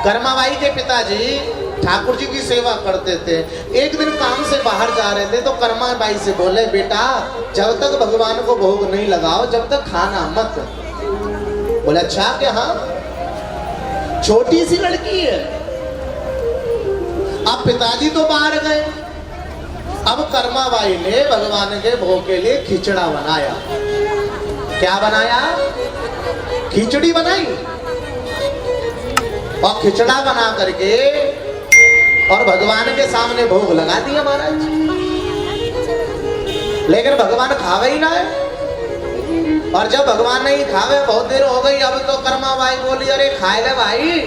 कर्माबाई के पिताजी ठाकुर जी की सेवा करते थे। एक दिन काम से बाहर जा रहे थे तो कर्माबाई से बोले, बेटा जब तक भगवान को भोग नहीं लगाओ जब तक खाना मत। बोले अच्छा क्या? हाँ, छोटी सी लड़की है। अब पिताजी तो बाहर गए, अब कर्माबाई ने भगवान के भोग के लिए खिचड़ा बनाया। क्या बनाया? खिचड़ी बनाई और खिचड़ा बना करके और भगवान के सामने भोग लगा दिया महाराज। लेकिन भगवान खावे ही ना है। और जब भगवान नहीं खावे, बहुत देर हो गई, अब तो कर्माबाई बोली, अरे खाए ले भाई,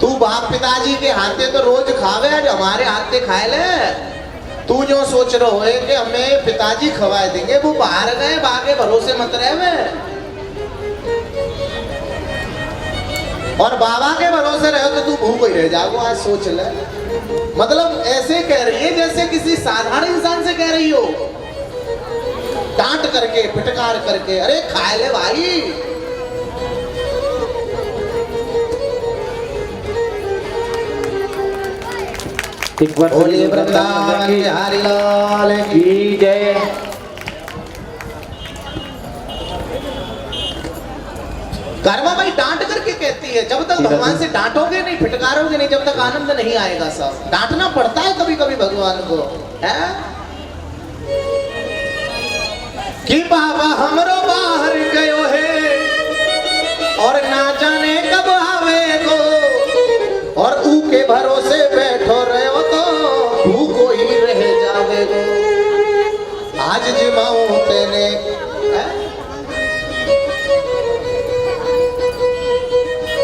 तू बाप पिताजी के हाथे तो रोज खावे, आज हमारे हाथे खाए ले। तू जो सोच रहे हो कि हमें पिताजी खवाए देंगे, वो बाहर गए, बागे भरोसे मत रहे। और बाबा के भरोसे रहे तो तू भूख ही रह जाओ। आज सोच ले, मतलब ऐसे कह रही है जैसे किसी साधारण इंसान से कह रही हो, डांट करके फिटकार करके, अरे खाए ले भाई। बोलिए वृंदावन बिहारी लाल की जय। कर्माबाई डांट करके कहती है, जब तक भगवान से डांटोगे नहीं, फिटकारोगे नहीं, जब तक आनंद नहीं आएगा। सब डांटना पड़ता है कभी कभी भगवान को, है कि बाबा हमरो बाहर गयो है और ना जाने कब आवे गो, और ऊ के भरोसे बैठो रहे हो तो भूखो ही रह जावे गो। आज जिमाऊ तेने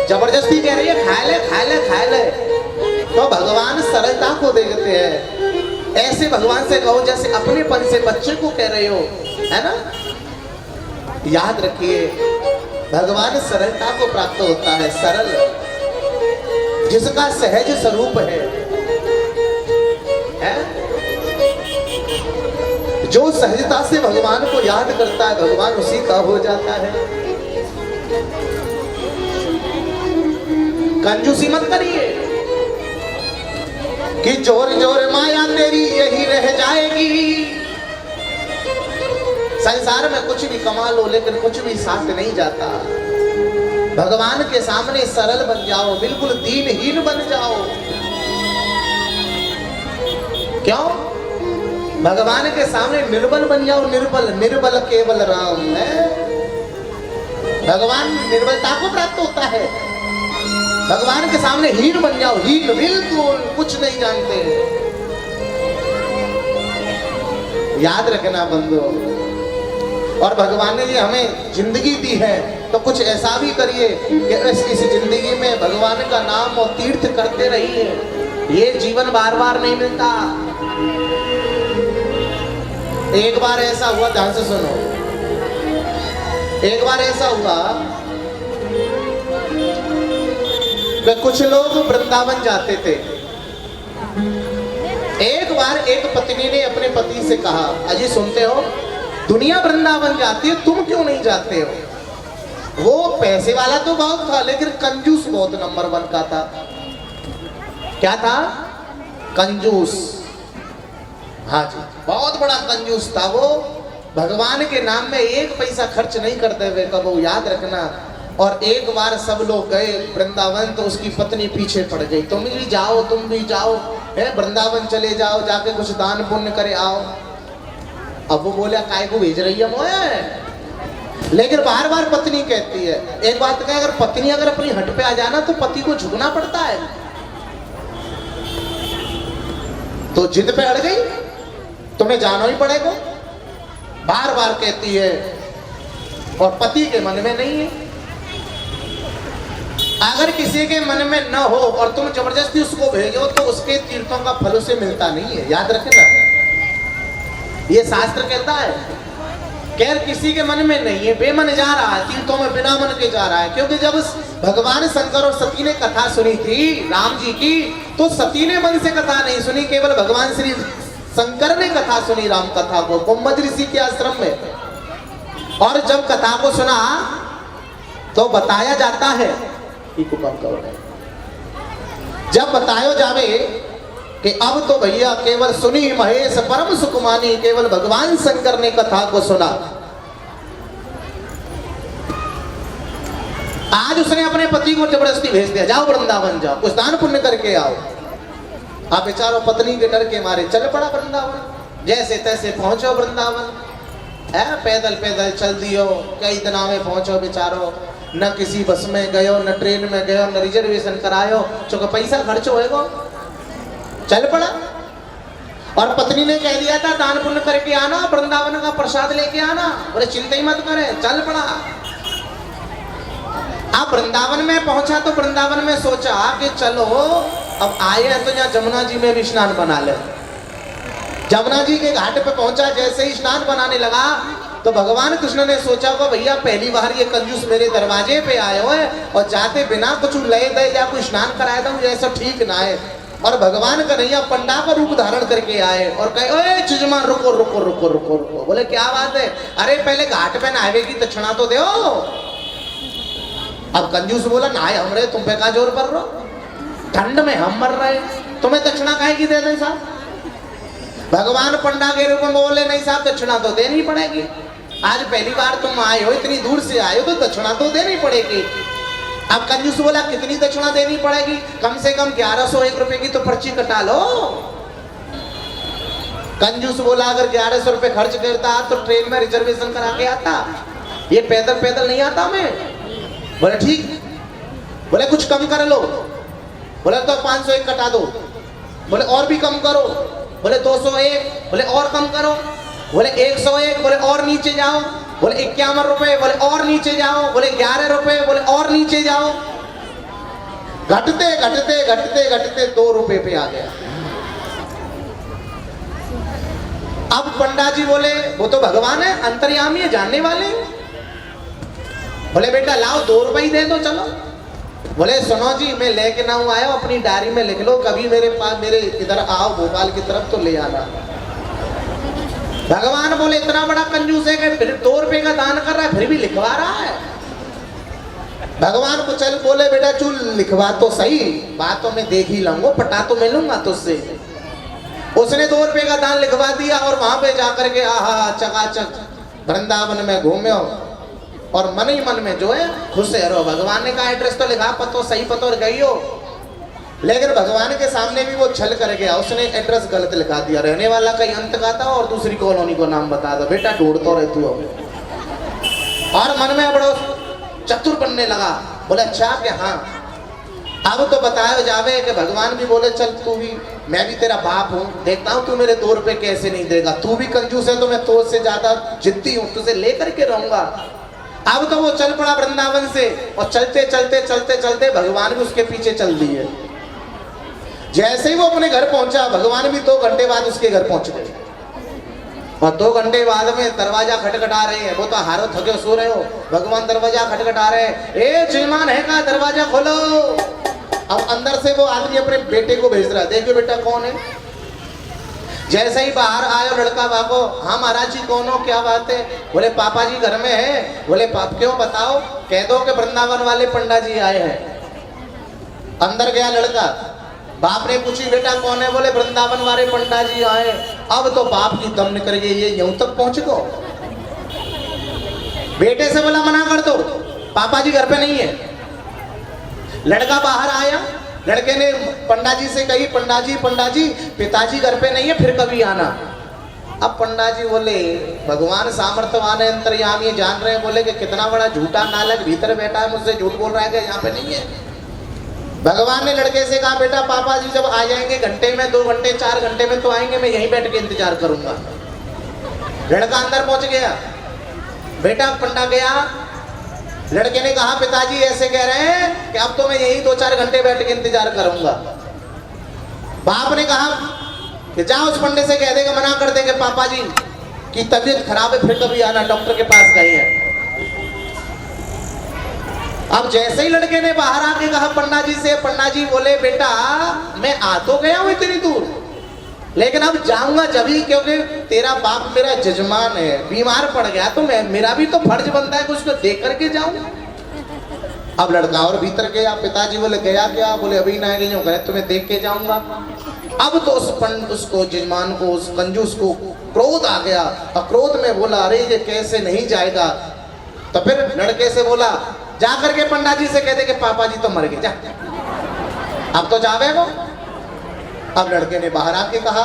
जबरदस्ती कह रही है खाए ले खाए ले खाए ले, तो भगवान सरलता को देखते हैं। ऐसे भगवान से कहो जैसे अपनेपन से बच्चे को कह रहे हो, है ना। याद रखिए, भगवान सरलता को प्राप्त होता है। सरल जिसका सहज स्वरूप है? जो सहजता से भगवान को याद करता है, भगवान उसी का हो जाता है। कंजूसी मत करिए कि जोर जोर माया तेरी यही रह जाएगी। संसार में कुछ भी कमा लो लेकिन कुछ भी साथ नहीं जाता। भगवान के सामने सरल बन जाओ, बिल्कुल दीनहीन बन जाओ। क्यों? भगवान के सामने निर्बल बन जाओ। निर्बल निर्बल केवल राम है। भगवान निर्बलता को प्राप्त होता है। भगवान के सामने हीन बन जाओ, हीन, बिल्कुल कुछ नहीं जानते। याद रखना बंधुओं, और भगवान ने ये हमें जिंदगी दी है तो कुछ ऐसा भी करिए कि इस जिंदगी में भगवान का नाम और तीर्थ करते रहिए। ये जीवन बार बार नहीं मिलता। एक बार ऐसा हुआ, ध्यान से सुनो, एक बार ऐसा हुआ कि कुछ लोग वृंदावन जाते थे। एक बार एक पत्नी ने अपने पति से कहा, अजी सुनते हो, दुनिया वृंदावन जाती है, तुम क्यों नहीं जाते हो? वो पैसे वाला तो बहुत था लेकिन कंजूस बहुत नंबर 1 का था। क्या था? कंजूस। हाँ जी, बहुत बड़ा कंजूस था वो। भगवान के नाम में एक पैसा खर्च नहीं करते हुए कबो, याद रखना। और एक बार सब लोग गए वृंदावन तो उसकी पत्नी पीछे पड़ गई, तुम भी जाओ, तुम भी जाओ, है वृंदावन चले जाओ, जाके कुछ दान पुण्य करे आओ। अब वो बोला काय को भेज रही है मोए? लेकिन बार बार पत्नी कहती है। एक बात कहे, अगर पत्नी अगर अपनी हट पे आ जाना तो पति को झुकना पड़ता है। तो जिद पे अड़ गई, तुम्हें जाना ही पड़ेगा। बार बार कहती है और पति के मन में नहीं है। अगर किसी के मन में न हो और तुम जबरदस्ती उसको भेजो तो उसके तीर्थों का फल उसे मिलता नहीं है। याद रखना, ये शास्त्र कहता है। खैर किसी के मन में नहीं है, बेमन जा रहा है तीर्थों में, बिना मन के जा रहा है। क्योंकि जब भगवान शंकर और सती ने कथा सुनी थी राम जी की, तो सती ने मन से कथा नहीं सुनी, केवल भगवान श्री शंकर ने कथा सुनी राम कथा को कुंभज ऋषि के आश्रम में। और जब कथा को सुना तो बताया जाता है कि जब बतायो जावे कि अब तो भैया केवल सुनी महेश परम सुख मानी, केवल भगवान शंकर ने कथा को सुना। आज उसने अपने पति को जबरदस्ती भेज दिया, जाओ वृंदावन जाओ, कुछ दान पुण्य करके आओ। आप बेचारो पत्नी के डर के मारे चल पड़ा वृंदावन। जैसे तैसे पहुंचो वृंदावन, पैदल पैदल चल दियो, कई दिनों में पहुंचो बेचारो। न किसी बस में गयो, न ट्रेन में गयो, न रिजर्वेशन करायो, चूंकि पैसा खर्च होएगा, चल पड़ा। और पत्नी ने कह दिया था दान पुण्य करके आना, वृंदावन का प्रसाद लेके आना। बोले चिंता ही मत करे, चल पड़ा। अब वृंदावन में पहुंचा तो वृंदावन में सोचा कि चलो अब आए हैं तो यहाँ जमुना जी में भी स्नान बना ले। जमुना जी के घाट पे पहुंचा, जैसे ही स्नान बनाने लगा तो भगवान कृष्ण ने सोचा को भैया पहली बार ये कंजूस मेरे दरवाजे पे आए हो और जाते बिना कुछ लय दे या कोई स्नान कराए दो, ऐसा ठीक ना है। और भगवान कन्हैया पंडा का रूप धारण करके आए और कहे ओए चिजमा रुको रुको रुको रुको रुको। बोले क्या बात है? अरे पहले घाट पे नहावे की दक्षिणा तो दो। अब कंजूस बोला नहाए हम रहे, तुम पे का जोर पड़ रहा, ठंड में हम मर रहे, तुम्हें दक्षिणा काहे की दे दें साहब? भगवान पंडा के रूप में बोले नहीं साहब दक्षिणा तो देनी पड़ेगी, आज पहली बार तुम आए हो, इतनी दूर से आए हो तो दक्षिणा तो देनी पड़ेगी। अब कंजूस बोला कितनी दक्षिणा देनी पड़ेगी? कम से कम 1101 रुपए की तो पर्ची कटा लो। कंजूस बोला अगर 1100 रुपए खर्च करता तो ट्रेन में रिजर्वेशन करा के आता, ये पैदल पैदल नहीं आता मैं। बोले ठीक। बोले कुछ कम कर लो। बोले तो 501 कटा दो। बोले और भी कम करो। बोले 201। बोले और कम करो। बोले 101। बोले और नीचे जाओ। बोले 51 रुपए। बोले और नीचे जाओ। बोले 11 रुपए। बोले और नीचे जाओ। घटते घटते घटते घटते 2 रुपए पे आ गया। अब पंडा जी बोले वो तो भगवान है, अंतर्यामी है, जानने वाले। बोले बेटा लाओ 2 रुपए ही दे दो चलो। बोले सुनो जी मैं लेके ना हूँ आया, अपनी डायरी में लिख लो, कभी मेरे पास मेरे इधर आओ भोपाल की तरफ तो ले आना। भगवान बोले इतना बड़ा कंजूस है कि फिर 2 रुपए का दान कर रहा है, फिर भी लिखवा रहा है। भगवान को चल बोले बेटा चल लिखवा तो सही, बात तो मैं देख ही लाऊंगा, पटा तो मैं लूंगा तुझसे। उसने 2 रुपए का दान लिखवा दिया और वहां पे जाकर के आहा चकाचक वृंदावन में घूमे और मन ही मन में जो है खुश रहो। भगवान ने कहा एड्रेस तो लिखा, पतो सही पतो गई हो, लेकिन भगवान के सामने भी वो छल कर गया, उसने एड्रेस गलत लिखा दिया, रहने वाला कहीं अंत का था और दूसरी कॉलोनी को नाम बता दो। बेटा ढूंढतो रहे तू अब। और मन में बड़ो चतुर बनने लगा। बोले अच्छा कि हाँ अब तो बताया जावे कि भगवान भी बोले चल तू भी, मैं भी तेरा बाप हूँ, देखता हूँ तू मेरे 2 रुपए कैसे नहीं देगा, तू भी कंजूस है तो मैं तो से ज्यादा जिद्दी हूँ, तुझे लेकर के रहूंगा। अब तो वो चल पड़ा वृंदावन से और चलते चलते चलते चलते भगवान भी उसके पीछे चल दिए। जैसे ही वो अपने घर पहुंचा भगवान भी 2 घंटे बाद उसके घर पहुंच गए और 2 घंटे बाद में दरवाजा खटखटा रहे हैं। वो तो हारो थके सो रहे हो, भगवान दरवाजा खटखटा रहे हैं, ए श्रीमान है का दरवाजा खोलो। अब अंदर से वो आदमी अपने बेटे को भेज रहा है, देखो बेटा कौन है। जैसे ही बाहर आयो लड़का भागो, हाँ महाराज जी कौन हो, क्या बात है? बोले पापा जी घर में है। बोले पाप क्यों बताओ? कह दो कि वृंदावन वाले पंडा जी आए हैं। अंदर गया लड़का, बाप ने पूछी बेटा कौन है? बोले वृंदावन वाले पंडा जी आए। अब तो बाप की दम निकल गई, ये यूं तक पहुंच गो। बेटे से बोला मना कर दो, पापा जी घर पे नहीं है। लड़का बाहर आया, लड़के ने पंडा जी से कही पंडा जी पिताजी घर पे नहीं है, फिर कभी आना। अब पंडा जी बोले भगवान सामर्थ्यवान है, अंतर्यामी जान रहे हैं, बोले कि कितना बड़ा झूठा नालक भीतर बैठा है, मुझसे झूठ बोल रहा है कि यहाँ पे नहीं है। भगवान ने लड़के से कहा बेटा पापा जी जब आ जाएंगे घंटे में 2 घंटे 4 घंटे में तो आएंगे, मैं यहीं बैठ के इंतजार करूंगा। लड़का अंदर पहुंच गया, बेटा पंडा गया। लड़के ने कहा पिताजी ऐसे कह रहे हैं कि अब तो मैं यही 2-4 घंटे बैठ के इंतजार करूंगा। बाप ने कहा कि जाओ उस पंडे से कह देगा, मना कर देंगे पापा जी की तबीयत खराब है, फिर कभी आना, डॉक्टर के पास गए हैं। अब जैसे ही लड़के ने बाहर आके कहा पंडा जी से, पंडा जी बोले बेटा मैं आ तो गया हूं इतनी दूर, लेकिन अब जाऊंगा जब ही, क्योंकि तेरा बाप मेरा जजमान है, बीमार पड़ गया तो मैं मेरा भी तो फर्ज बनता है कुछ तो देख करके जाऊं। अब लड़का और भीतर गया। पिताजी बोले गया क्या? बोले अभी ना गई हूँ, तुम्हें देख के जाऊंगा। अब तो उसको जजमान को, उस कंजूस को क्रोध आ गया और क्रोध में बोला अरे ये कैसे नहीं जाएगा। तो फिर लड़के से बोला जा करके पंडा जी से कह दे कि पापा जी तो मर गए, जा अब तो जावे वो। अब लड़के ने बाहर आके कहा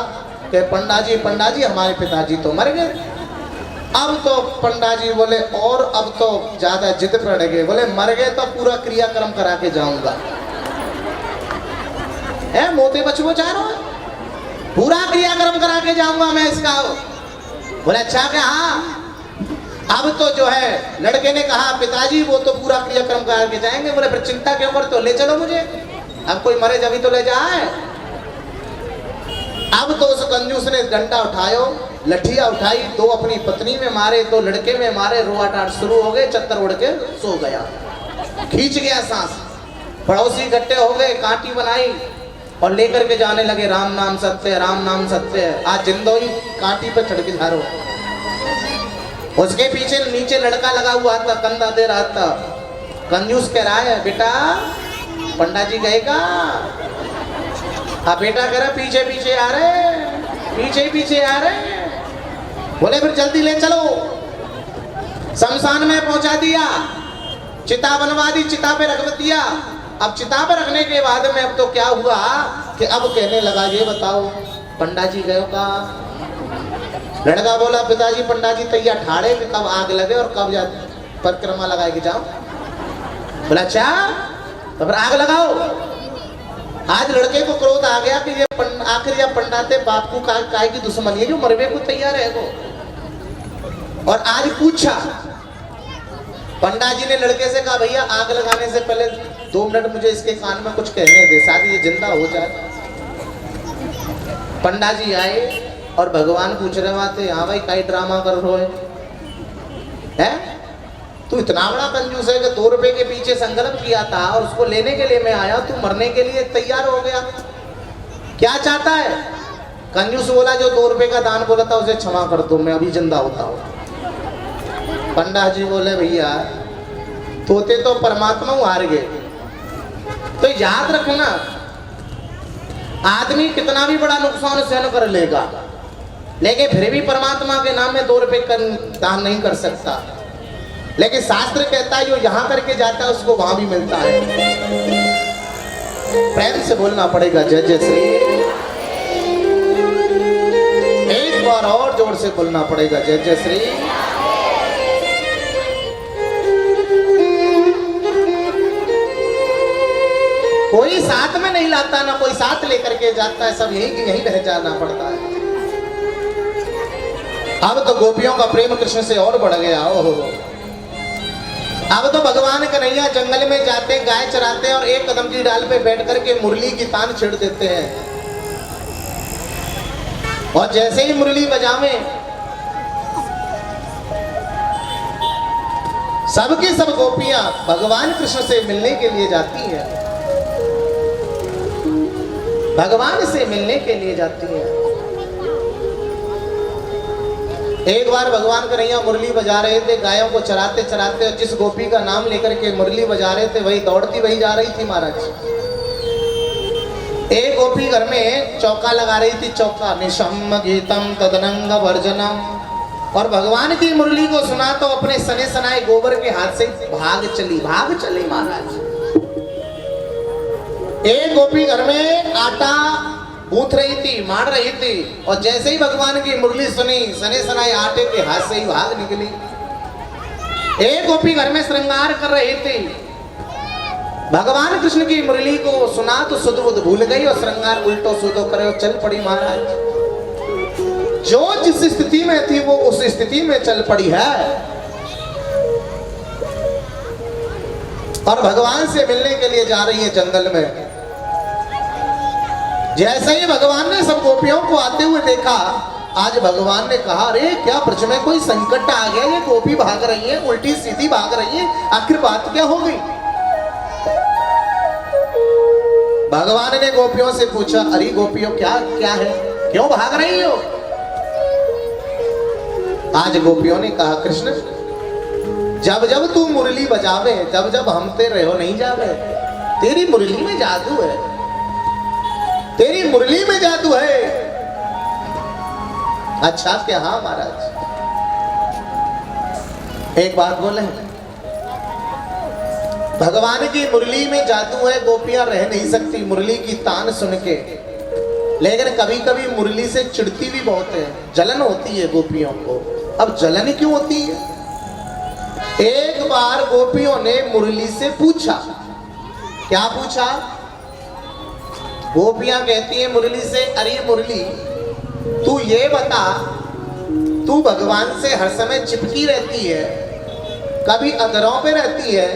कि पंडा जी हमारे पिताजी तो मर गए। अब तो पंडा जी बोले और अब तो ज्यादा जिद पड़ गए, बोले मर गए तो पूरा क्रियाक्रम करा के जाऊंगा। मोते बचपो चारो पूरा क्रियाक्रम करा के जाऊंगा मैं इसका। बोले अच्छा क्या? हाँ। अब तो जो है लड़के ने कहा पिताजी वो तो पूरा क्रियाक्रम करा के जाएंगे। बोले फिर चिंता क्यों करते हो, ले चलो मुझे, अब कोई मरे जब ही तो ले जाए। अब तो उस कंजूस ने डंडा उठायो, लठिया उठाई, दो अपनी पत्नी में मारे, दो लड़के में मारे, रोआटाट शुरू हो गए, चत्तर उड़ के सो गया, खींच गया सांस। पड़ोसी इकट्ठे हो गए, कांटी बनाई और लेकर के जाने लगे राम नाम सत्य है, राम नाम सत्य है। आज जिंदोई कांटी पे चढ़ के झारो। उसके पीछे नीचे लड़का लगा हुआ था, कंधा दे रहा था। कंजूस कह रहा है बेटा पंडा जी गएगा। बेटा कह रहा पीछे पीछे आ रहे, पीछे पीछे आ रहे। बोले फिर जल्दी ले चलो। शमशान में पहुंचा दिया, चिता बनवा दी, चिता पे रख दिया। अब चिता पे रखने के बाद में अब तो क्या हुआ कि अब कहने लगा ये बताओ पंडा जी गए का? लड़का बोला पिताजी पंडा जी तैयार ठाड़े कि कब आग लगे और कब परिक्रमा लगाए कि जाओ। बोला अच्छा तो फिर आग लगाओ। आज लड़के को क्रोध आ गया कि ये आखिर या पंडाते बाप को काय की दुश्मनी है जो मरवे को तैयार है वो। और आज पूछा पंडा जी ने लड़के से कहा भैया आग लगाने से पहले 2 मिनट मुझे इसके कान में कुछ कहने दे, शायद ये जिंदा हो जाए। पंडा जी आए और भगवान पूछ रहे थे हाँ भाई कई ड्रामा कर रहे है? तू इतना बड़ा कंजूस है कि 2 रुपए के पीछे संकल्प किया था और उसको लेने के लिए मैं आया, तू मरने के लिए तैयार हो गया, क्या चाहता है? कंजूस बोला जो 2 रुपए का दान बोला था उसे क्षमा कर दो, मैं अभी जिंदा होता हूँ। पंडा जी बोले भैया तोते तो परमात्मा हार गए, तो याद रखना आदमी कितना भी बड़ा नुकसान सहन कर लेगा लेकिन फिर भी परमात्मा के नाम में 2 रुपए का दान नहीं कर सकता। लेकिन शास्त्र कहता है जो यहाँ करके जाता है उसको वहां भी मिलता है। प्रेम से बोलना पड़ेगा जय जय श्री। एक बार और जोर से बोलना पड़ेगा जय जय श्री। कोई साथ में नहीं लाता ना कोई साथ लेकर के जाता है, सब यहीं रह जाना पड़ता है। अब तो गोपियों का प्रेम कृष्ण से और बढ़ गया। ओहो अब तो भगवान कन्हैया जंगल में जाते गाय चराते और एक कदम की डाल पे बैठ करके मुरली की तान छेड़ देते हैं और जैसे ही मुरली बजावे सबकी सब गोपियां भगवान कृष्ण से मिलने के लिए जाती हैं, भगवान से मिलने के लिए जाती हैं। एक बार भगवान कन्हैया मुरली बजा रहे थे, गायों को चराते चराते, और जिस गोपी का नाम लेकर के मुरली बजा रहे थे वही दौड़ती वही जा रही थी महाराज। एक गोपी घर में चौका लगा रही थी, चौका निशम गीतम तदनंग वर्जनम, और भगवान की मुरली को सुना तो अपने सने सनाए गोबर के हाथ से भाग चली महाराज। एक गोपी घर में आटा गूंथ रही थी, मार रही थी, और जैसे ही भगवान की मुरली सुनी सने सनाए आटे के हाथ से ही भाग निकली। एक गोपी घर में श्रृंगार कर रही थी, भगवान कृष्ण की मुरली को सुना तो सुध बुध भूल गई और श्रृंगार उल्टो सुधो करे और चल पड़ी महाराज। जो जिस स्थिति में थी वो उस स्थिति में चल पड़ी है और भगवान से मिलने के लिए जा रही है जंगल में। जैसे ही भगवान ने सब गोपियों को आते हुए देखा, आज भगवान ने कहा अरे क्या ब्रज में कोई संकट आ गया, ये गोपी भाग रही है, उल्टी सीधी भाग रही है, आखिर बात क्या हो गई? भगवान ने गोपियों से पूछा अरे गोपियों क्या क्या है, क्यों भाग रही हो? आज गोपियों ने कहा कृष्ण जब जब तू मुरली बजावे, जब जब हम तेरे हो नहीं जावे। तेरी मुरली में जादू है, तेरी मुरली में जादू है। अच्छा क्या? हाँ महाराज, एक बात बोले, भगवान की मुरली में जादू है, गोपियां रह नहीं सकती मुरली की तान सुन के। लेकिन कभी कभी मुरली से चिढ़ती भी बहुत है, जलन होती है गोपियों को। अब जलन क्यों होती है? एक बार गोपियों ने मुरली से पूछा। क्या पूछा? गोपियां कहती है मुरली से, अरे मुरली तू ये बता, तू भगवान से हर समय चिपकी रहती है, कभी अधरों पे रहती है,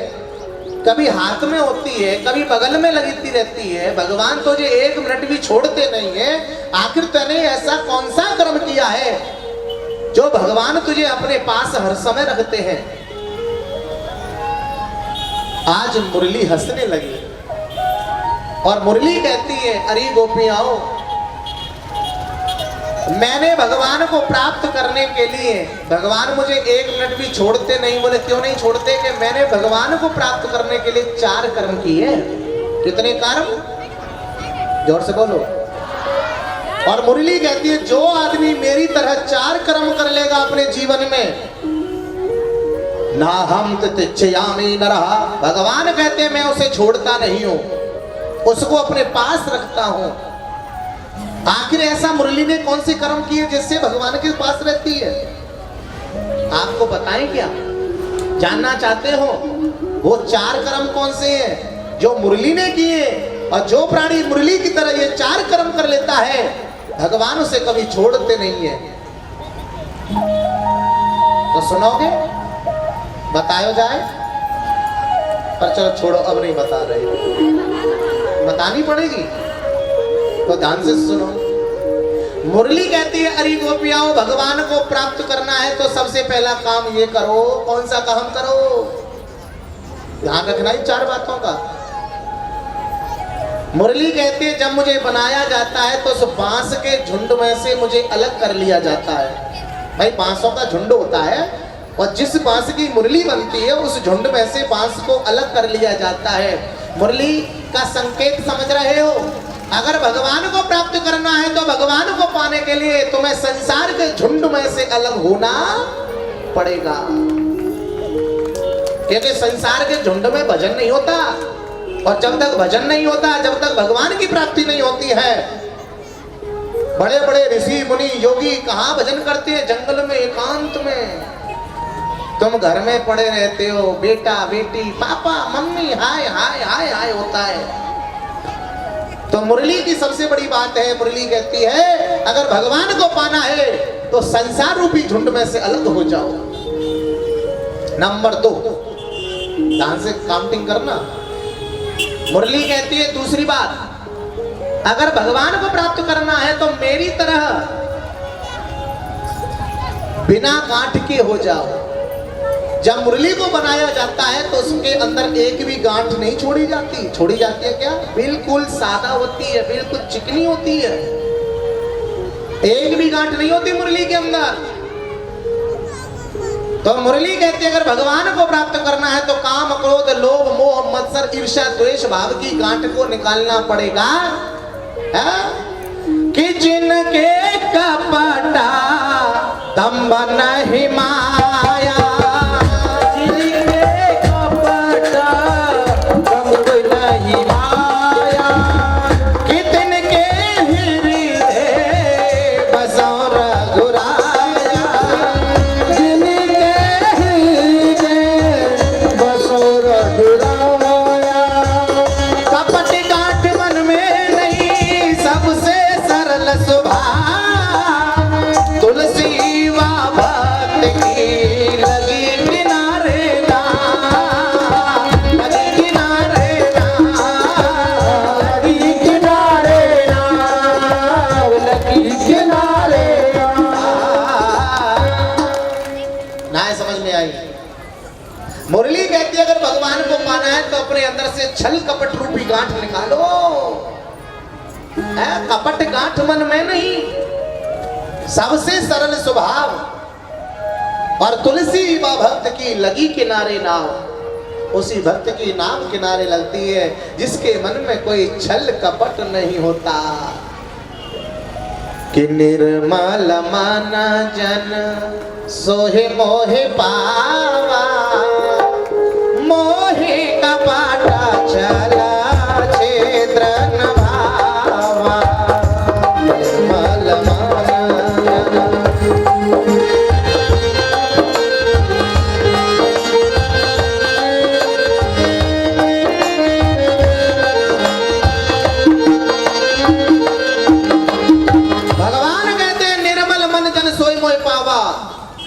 कभी हाथ में होती है, कभी बगल में लगती रहती है, भगवान तुझे एक मिनट भी छोड़ते नहीं है। आखिर तूने ऐसा कौन सा कर्म किया है जो भगवान तुझे अपने पास हर समय रखते हैं? आज मुरली हंसने लगी और मुरली कहती है, अरे गोपियाओ, मैंने भगवान को प्राप्त करने के लिए, भगवान मुझे एक मिनट भी छोड़ते नहीं। बोले क्यों नहीं छोड़ते? कि मैंने भगवान को प्राप्त करने के लिए 4 कर्म किए। कितने कर्म? जोर से बोलो। और मुरली कहती है, जो आदमी मेरी तरह 4 कर्म कर लेगा अपने जीवन में, ना हम तिच्छयामि नरः, भगवान कहते हैं मैं उसे छोड़ता नहीं हूं, उसको अपने पास रखता हूं। आखिर ऐसा मुरली ने कौन से कर्म किए जिससे भगवान के पास रहती है? आपको बताएं क्या? जानना चाहते हो? वो 4 कर्म कौन से हैं जो मुरली ने किए? और जो प्राणी मुरली की तरह ये 4 कर्म कर लेता है, भगवान उसे कभी छोड़ते नहीं है। तो सुनोगे? बतायो जाए? पर चलो छोड़ो, अब नहीं बता रहे, बतानी पड़ेगी तो ध्यान से सुनो। मुरली कहती है, अरे गोपियाओं, भगवान को प्राप्त करना है तो सबसे पहला काम ये करो। कौन सा काम करो? ध्यान रखना इन 4 बातों का। मुरली कहती है, जब मुझे बनाया जाता है तो उस बांस के झुंड में से मुझे अलग कर लिया जाता है। भाई बांसों का झुंड होता है और जिस बांस की मुरली बनती है उस झुंड में से बांस को अलग कर लिया जाता है। मुरली का संकेत समझ रहे हो? अगर भगवान को प्राप्त करना है तो भगवान को पाने के लिए तुम्हें संसार के झुंड में से अलग होना पड़ेगा। क्योंकि संसार के झुंड में भजन नहीं होता, और जब तक भजन नहीं होता, जब तक भगवान की प्राप्ति नहीं होती है। बड़े बड़े ऋषि मुनि योगी कहाँ भजन करते हैं? जंगल में, एकांत में। तुम घर में पड़े रहते हो, बेटा बेटी, पापा मम्मी, हाय हाय हाय हाय होता है। तो मुरली की सबसे बड़ी बात है, मुरली कहती है अगर भगवान को पाना है तो संसार रूपी झुंड में से अलग हो जाओ। नंबर 2, ध्यान से काउंटिंग करना। मुरली कहती है दूसरी बात, अगर भगवान को प्राप्त करना है तो मेरी तरह बिना गांठ के हो जाओ। जब मुरली को बनाया जाता है तो उसके अंदर एक भी गांठ नहीं छोड़ी जाती। छोड़ी जाती है क्या? बिल्कुल सादा होती है, बिल्कुल चिकनी होती है, एक भी गांठ नहीं होती मुरली के अंदर। तो मुरली कहती है अगर भगवान को प्राप्त करना है तो काम, क्रोध, लोभ, मोह, मत्सर, ईर्ष्या, द्वेष भाव की गांठ को निकालना पड़ेगा। कि जिनके कपटा दंभ नहीं माया, मुरली कहती है अगर भगवान को पाना है तो अपने अंदर से छल कपट रूपी गांठ निकालो। कपट गांठ मन में नहीं, सबसे सरल स्वभाव। और तुलसी व भक्त की लगी किनारे नाव, उसी भक्त की नाम किनारे लगती है जिसके मन में कोई छल कपट नहीं होता। कि निर्मल मन जन सोहे मोहे पावा, मोहे कपाटा चला क्षेत्र न भावा। निर्मल मन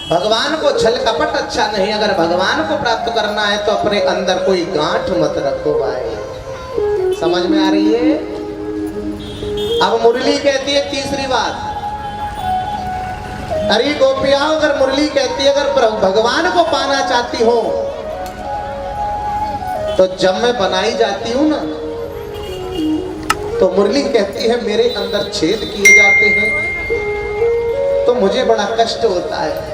भगवान को छल कपट अच्छा नहीं। अगर भगवान को प्राप्त करना है तो अपने अंदर कोई गांठ मत रखो भाई। समझ में आ रही है? अब मुरली कहती है तीसरी बात, अरे गोपियाओं, अगर मुरली कहती है अगर भगवान को पाना चाहती हो तो जब मैं बनाई जाती हूं ना तो मुरली कहती है मेरे अंदर छेद किए जाते हैं तो मुझे बड़ा कष्ट होता है।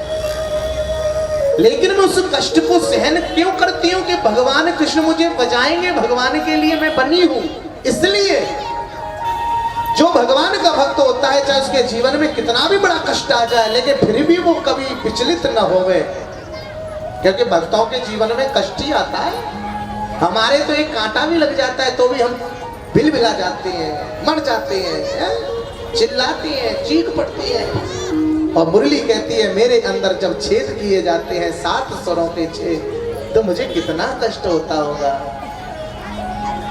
लेकिन मैं उस कष्ट को सहन क्यों करती हूँ कि भगवान कृष्ण मुझे बजाएंगे, भगवान के लिए मैं बनी हूं। इसलिए जो भगवान का भक्त होता है चाहे उसके जीवन में कितना भी बड़ा कष्ट आ जाए लेकिन फिर भी वो कभी विचलित न होवे, क्योंकि भक्तों के जीवन में कष्ट ही आता है। हमारे तो एक कांटा भी लग जाता है तो भी हम बिलबिला जाते हैं, मर जाते हैं, चिल्लाते हैं, चीख पड़ती है। और मुरली कहती है मेरे अंदर जब छेद किए जाते हैं 7 स्वरों के छेद तो मुझे कितना कष्ट होता होगा।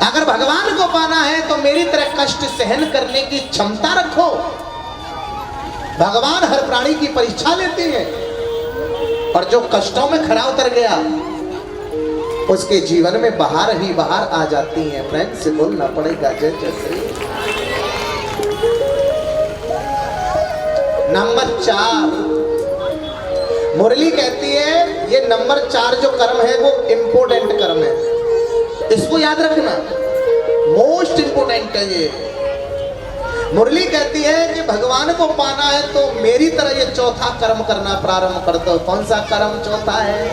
अगर भगवान को पाना है तो मेरी तरह कष्ट सहन करने की क्षमता रखो। भगवान हर प्राणी की परीक्षा लेते हैं और जो कष्टों में खड़ा उतर गया उसके जीवन में बाहर ही बाहर आ जाती है। फ्रेंड से बोलना पड़ेगा जय जय श्री। नंबर 4 मुरली कहती है ये नंबर 4 जो कर्म है वो इंपोर्टेंट कर्म है, इसको याद रखना, मोस्ट इंपोर्टेंट है ये। मुरली कहती है कि भगवान को पाना है तो मेरी तरह ये चौथा कर्म करना प्रारंभ कर दो। कौन सा कर्म चौथा है?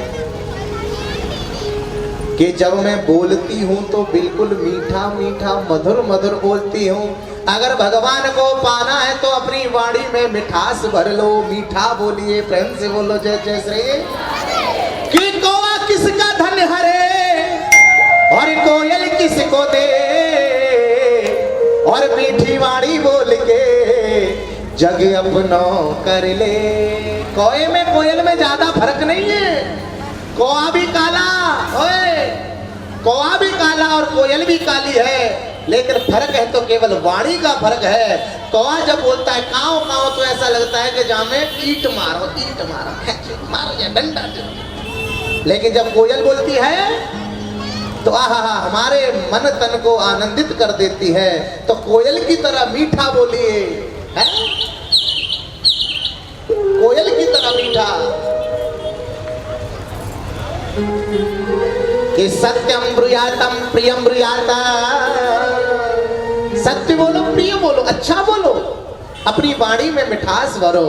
कि जब मैं बोलती हूं तो बिल्कुल मीठा मीठा मधुर मधुर बोलती हूं। अगर भगवान को पाना है तो अपनी वाणी में मिठास भर लो, मीठा बोलिए, प्रेम से बोलो जय जय श्री। कि कौवा किसका धन हरे और कोयल किसको दे, और मीठी वाणी बोल के जग अपनो कर ले। कौए में कोयल में ज्यादा फर्क नहीं है। कौवा भी काला, ओए कौवा भी काला और कोयल भी काली है, लेकिन फर्क है तो केवल वाणी का फर्क है। कौवा जब बोलता है काव काव तो ऐसा लगता है कि जामे ईट मारो मारो या डंडा दो। लेकिन जब कोयल बोलती है तो आहा हमारे मन तन को आनंदित कर देती है। तो कोयल की तरह मीठा बोलिए, है? कोयल की तरह मीठा। कि सत्यम ब्रूयातम प्रियम ब्रूयाता, सत्य बोलो, प्रिय बोलो, अच्छा बोलो, अपनी वाणी में मिठास भरो।